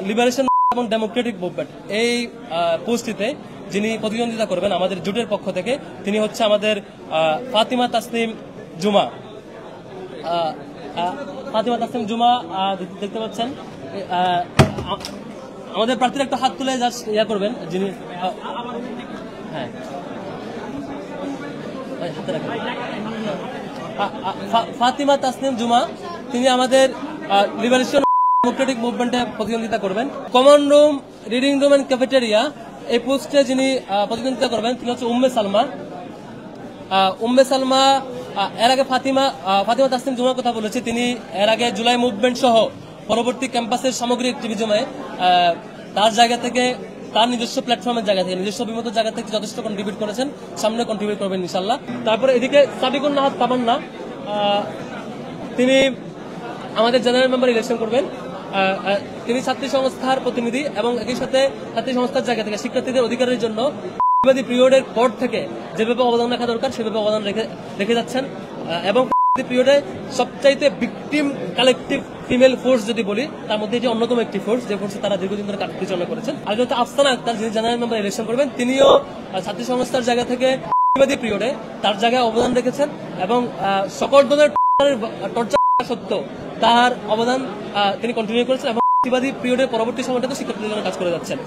Liberation এবং Democratic movement এই পোস্টটিতে যিনি প্রতিদ্বন্দ্বিতা করবেন আমাদের জোটের পক্ষ থেকে তিনি হচ্ছে আমাদের ফাতিমা তাসনিম জুমা। ফাতিমা তাসনিম জুমা দেখতে পাচ্ছেন। আমাদের প্রার্থীর একটা হাত তুলে জাস্ট ইয়া করবেন যিনি, হ্যাঁ ফাতিমা তাসনিম জুমা, তিনি আমাদের লিবারেশন ডেমোক্রেটিক মুভমেন্টে প্রতিদ্বন্দ্বিতা করবেন। Common room, reading room and cafeteria এই পোস্টে যিনি প্রতিদ্বন্দ্বিতা করবেন তিনি হচ্ছে উম্মে সালমা। উম্মে সালমা এর আগে ফাতিমা তাসনিম জুমার কথা বলেছি, তিনি এর আগে জুলাই মুভমেন্ট সহ পরবর্তী ক্যাম্পাসের সামগ্রিক অ্যাক্টিভিজমে তার জায়গা থেকে, তার নিজস্ব প্ল্যাটফর্মের জায়গা থেকে, নিজস্ব অভিমত জায়গা থেকে যথেষ্ট কন্ট্রিবিউট করেছেন, সামনে কন্ট্রিবিউট করবেন ইনশাল্লাহ। তারপরে এদিকে সাবিকুন নাহাদ তামান্না, তিনি আমাদের জেনারেল মেম্বার ইলেকশন করবেন। তিনি ছাত্রী সংস্থার প্রতিনিধি এবং একই সাথে ছাত্রী সংস্থার জায়গা থেকে শিক্ষার্থীদের অধিকারের জন্য পিরিয়ডের পর থেকে যেভাবে অবদান রাখা দরকার সেভাবে অবদান রেখে যাচ্ছেন এবং পিরিয়ডে সবচাইতে ভিকটিম কালেকটিভ ফিমেল ফোর্স যদি বলি তার মধ্যে এটি অন্যতম একটি ফোর্স, যে ফোর্সে তারা দীর্ঘদিন ধরে কাজ পরিচালনা করেছেন। আর হচ্ছে আফসানা আক্তার, যিনি জেনারেল মেম্বার ইলেকশন করবেন, তিনিও ছাত্রী সংস্থার জায়গা থেকে পিরিয়ডে তার জায়গায় অবদান রেখেছেন এবং সকল ধরনের টর্চার সত্ত্বেও তার অবদান তিনি কন্টিনিউ করেছেন এবং পিরিয়ডের পরবর্তী সময়টাতে শিক্ষার্থীদের জন্য কাজ করে যাচ্ছেন।